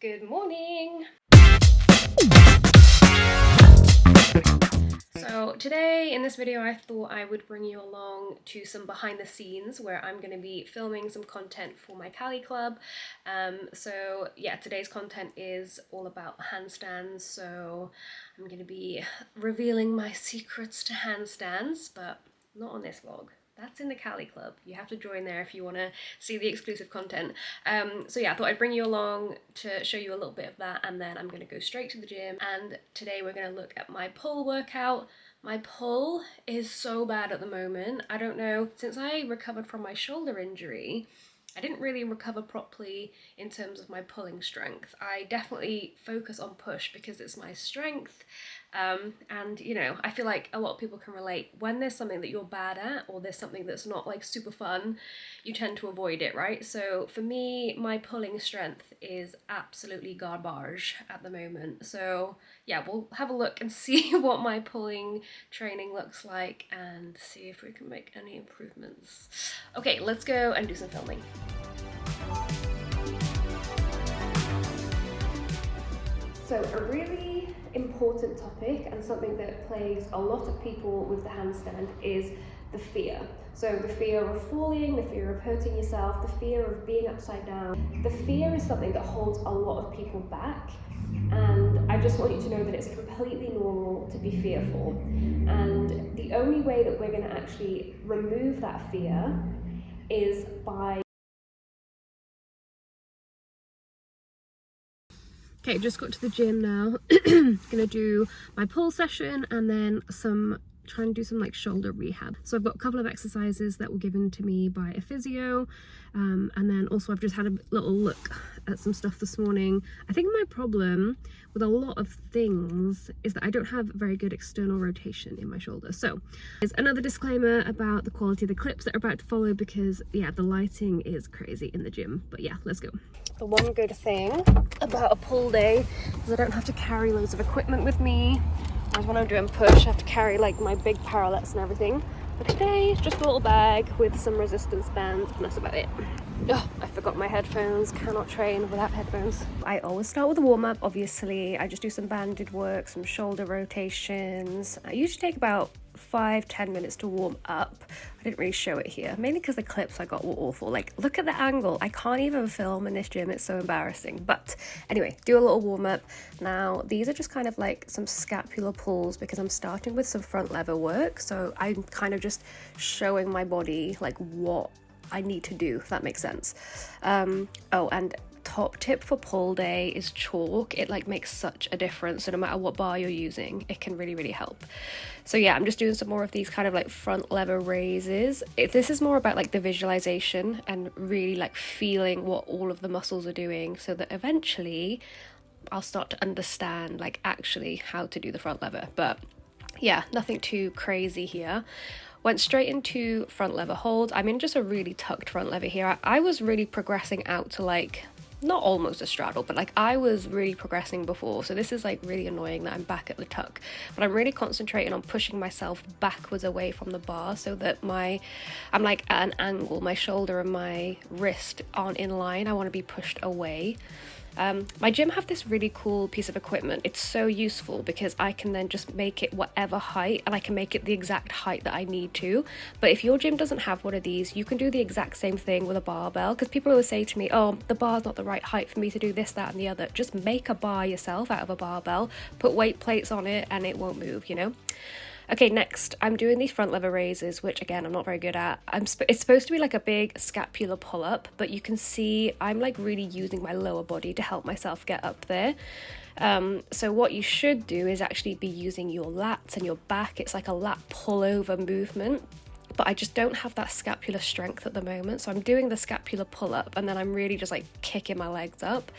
Good morning! So today in this video I thought I would bring you along to some behind the scenes where I'm going to be filming some content for my Cali Club. So yeah, today's content is all about handstands, so I'm going to be revealing my secrets to handstands, but not on this vlog. That's in the Cali Club. You have to join there if you want to see the exclusive content. So yeah, I thought I'd bring you along to show you a little bit of that, and then I'm going to go straight to the gym. And today we're going to look at my pull workout. My pull is so bad at the moment. I don't know, since I recovered from my shoulder injury, I didn't really recover properly in terms of my pulling strength. I definitely focus on push because it's my strength. And you know, I feel like a lot of people can relate. When there's something that you're bad at, or there's something that's not like super fun, you tend to avoid it, right? So for me, my pulling strength is absolutely garbage at the moment. So yeah, we'll have a look and see what my pulling training looks like and see if we can make any improvements. Okay, let's go and do some filming. So a really important topic, and something that plagues a lot of people with the handstand, is the fear. So the fear of falling, the fear of hurting yourself, the fear of being upside down. The fear is something that holds a lot of people back, and I just want you to know that it's completely normal to be fearful. And the only way that we're going to actually remove that fear is by... Okay, just got to the gym now. Gonna do my pull session and then trying to do some like shoulder rehab. So I've got a couple of exercises that were given to me by a physio, and then also I've just had a little look at some stuff this morning. I think my problem with a lot of things is that I don't have very good external rotation in my shoulder. So there's another disclaimer about the quality of the clips that are about to follow, because yeah, the lighting is crazy in the gym. But yeah, let's go. The one good thing about a pull day is I don't have to carry loads of equipment with me. Whereas when I'm doing push, I have to carry like my big parallettes and everything. But today, it's just a little bag with some resistance bands, and that's about it. Oh, I forgot my headphones. Cannot train without headphones. I always start with a warm-up, obviously. I just do some banded work, some shoulder rotations. I usually take about 5-10 minutes to warm up. I didn't really show it here, mainly because the clips I got were awful. Like, look at the angle. I can't even film in this gym. It's so embarrassing. But anyway, do a little warm up. Now, these are just kind of like some scapular pulls because I'm starting with some front lever work. So I'm kind of just showing my body like what I need to do, if that makes sense. Oh, and top tip for pull day is chalk. It like makes such a difference. So no matter what bar you're using, it can really help. So yeah, I'm just doing some more of these kind of like front lever raises. This is more about like the visualization and really like feeling what all of the muscles are doing, so that eventually I'll start to understand like actually how to do the front lever. But yeah, nothing too crazy here. Went straight into front lever hold. I'm in just a really tucked front lever here. I was really progressing out to like, not almost a straddle, but like I was really progressing before. So this is like really annoying that I'm back at the tuck. But I'm really concentrating on pushing myself backwards away from the bar so that I'm like at an angle. My shoulder and my wrist aren't in line. I want to be pushed away. My gym have this really cool piece of equipment. It's so useful because I can then just make it whatever height, and I can make it the exact height that I need to. But if your gym doesn't have one of these, you can do the exact same thing with a barbell, because people always say to me, oh, the bar's not the right height for me to do this, that and the other. Just make a bar yourself out of a barbell, put weight plates on it, and it won't move, you know? Okay, next, I'm doing these front lever raises, which again, I'm not very good at. It's supposed to be like a big scapular pull-up, but you can see I'm like really using my lower body to help myself get up there. So what you should do is actually be using your lats and your back. It's like a lat pull-over movement. But I just don't have that scapular strength at the moment. So I'm doing the scapular pull-up, and then I'm really just like kicking my legs up.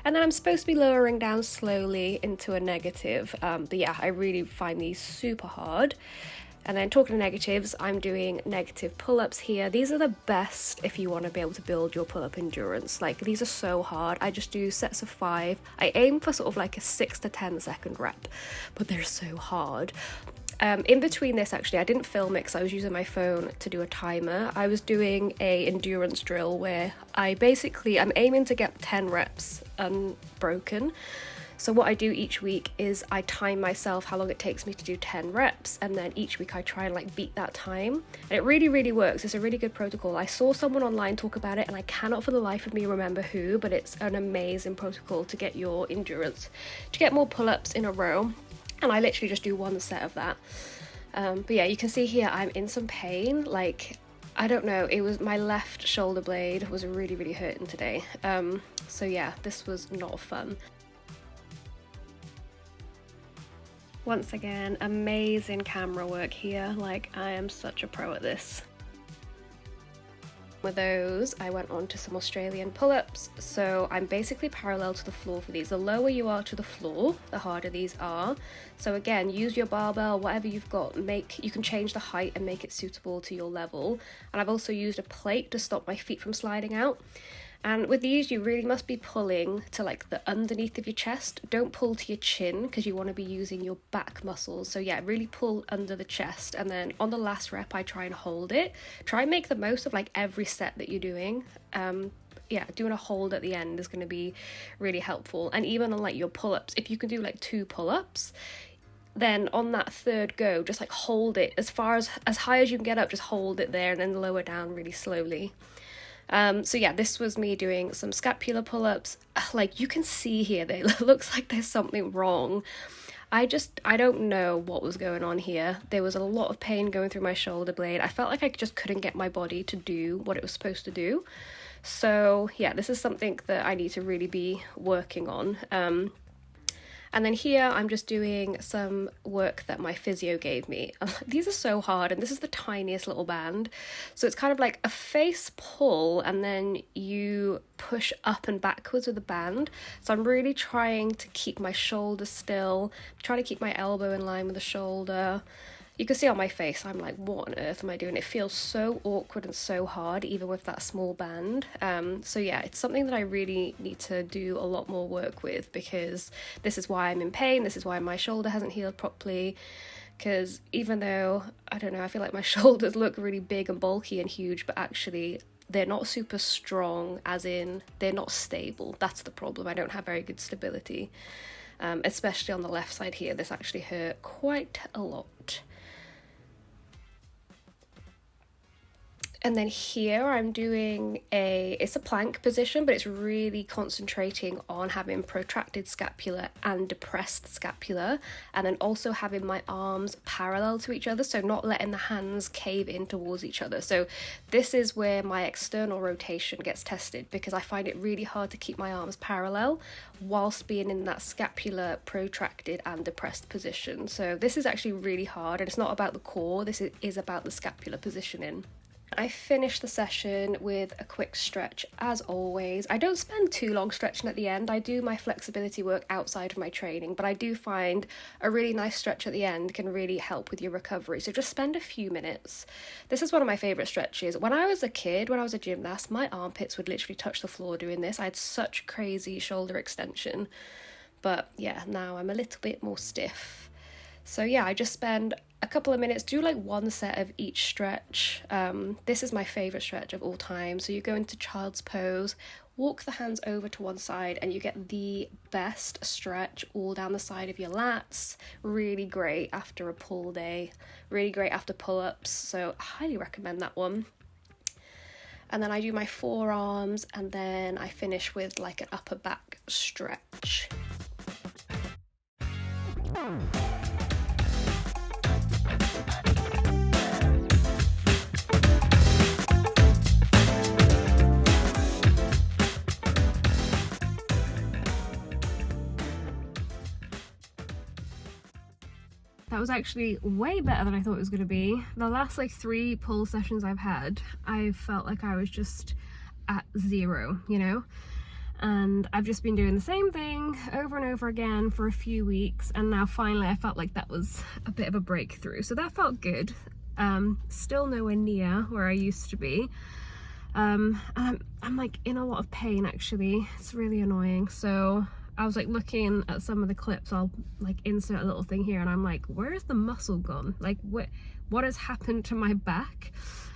And then I'm supposed to be lowering down slowly into a negative. But yeah, I really find these super hard. And then talking to negatives, I'm doing negative pull-ups here. These are the best if you want to be able to build your pull-up endurance. Like, these are so hard. I just do sets of 5. I aim for sort of like a 6 to 10 second rep, but they're so hard. In between this, actually, I didn't film it because I was using my phone to do a timer. I was doing a endurance drill where I'm aiming to get 10 reps unbroken. So what I do each week is I time myself how long it takes me to do 10 reps, and then each week I try and like beat that time, and it really, really works. It's a really good protocol. I saw someone online talk about it and I cannot for the life of me remember who, but it's an amazing protocol to get your endurance, to get more pull-ups in a row, and I literally just do one set of that. But yeah, you can see here I'm in some pain. Like, I don't know, it was my left shoulder blade was really, really hurting today. So yeah, this was not fun. Once again, amazing camera work here. Like, I am such a pro at this. With those, I went on to some Australian pull-ups. So I'm basically parallel to the floor for these. The lower you are to the floor, the harder these are. So again, use your barbell, whatever you've got, you can change the height and make it suitable to your level. And I've also used a plate to stop my feet from sliding out. And with these, you really must be pulling to like the underneath of your chest. Don't pull to your chin because you want to be using your back muscles. So yeah, really pull under the chest. And then on the last rep, I try and hold it. Try and make the most of like every set that you're doing. Yeah, doing a hold at the end is going to be really helpful. And even on like your pull-ups, if you can do like 2 pull-ups, then on that third go, just like hold it as high as you can get up, just hold it there and then lower down really slowly. So yeah, this was me doing some scapular pull-ups. Like, you can see here, it looks like there's something wrong. I don't know what was going on here. There was a lot of pain going through my shoulder blade. I felt like I just couldn't get my body to do what it was supposed to do. So yeah, this is something that I need to really be working on. And then here I'm just doing some work that my physio gave me. These are so hard, and this is the tiniest little band. So it's kind of like a face pull, and then you push up and backwards with the band. So I'm really trying to keep my shoulder still, trying to keep my elbow in line with the shoulder. You can see on my face, I'm like, what on earth am I doing? It feels so awkward and so hard, even with that small band. So yeah, it's something that I really need to do a lot more work with, because this is why I'm in pain. This is why my shoulder hasn't healed properly. Because even though, I don't know, I feel like my shoulders look really big and bulky and huge, but actually they're not super strong, as in they're not stable. That's the problem. I don't have very good stability, especially on the left side here. This actually hurt quite a lot. And then here I'm doing it's a plank position, but it's really concentrating on having protracted scapula and depressed scapula, and then also having my arms parallel to each other, so not letting the hands cave in towards each other. So this is where my external rotation gets tested, because I find it really hard to keep my arms parallel whilst being in that scapular protracted and depressed position. So this is actually really hard, and it's not about the core, this is about the scapular positioning. I finished the session with a quick stretch as always. I don't spend too long stretching at the end. I do my flexibility work outside of my training, but I do find a really nice stretch at the end can really help with your recovery. So just spend a few minutes. This is one of my favourite stretches. When I was a kid, when I was a gymnast, my armpits would literally touch the floor doing this. I had such crazy shoulder extension. But yeah, now I'm a little bit more stiff. So yeah, I just spend a couple of minutes, do like one set of each stretch. This is my favourite stretch of all time. So you go into child's pose, walk the hands over to one side, and you get the best stretch all down the side of your lats. Really great after a pull day, really great after pull-ups. So I highly recommend that one. And then I do my forearms, and then I finish with like an upper back stretch. That was actually way better than I thought it was going to be. The last like 3 pull sessions I've had, I felt like I was just at 0, you know? And I've just been doing the same thing over and over again for a few weeks, and now finally I felt like that was a bit of a breakthrough. So that felt good. Still nowhere near where I used to be. And I'm like in a lot of pain actually. It's really annoying. So I was like looking at some of the clips. I'll like insert a little thing here, and I'm like, where is the muscle gone? Like what has happened to my back?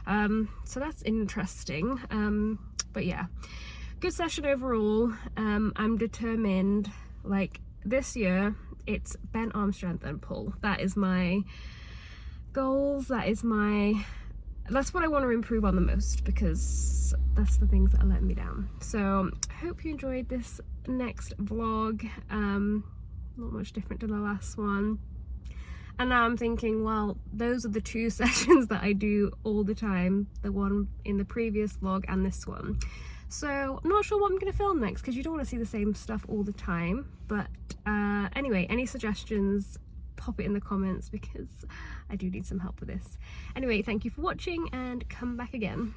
So that's interesting. But yeah, good session overall. I'm determined, like this year it's bent arm strength and pull. That is my goals. That's what I want to improve on the most, because that's the things that are letting me down. So I hope you enjoyed this next vlog. Not much different to the last one. And now I'm thinking, well, those are the two sessions that I do all the time, the one in the previous vlog and this one. So I'm not sure what I'm going to film next, because you don't want to see the same stuff all the time. But anyway, any suggestions, pop it in the comments, because I do need some help with this. Anyway, thank you for watching, and come back again.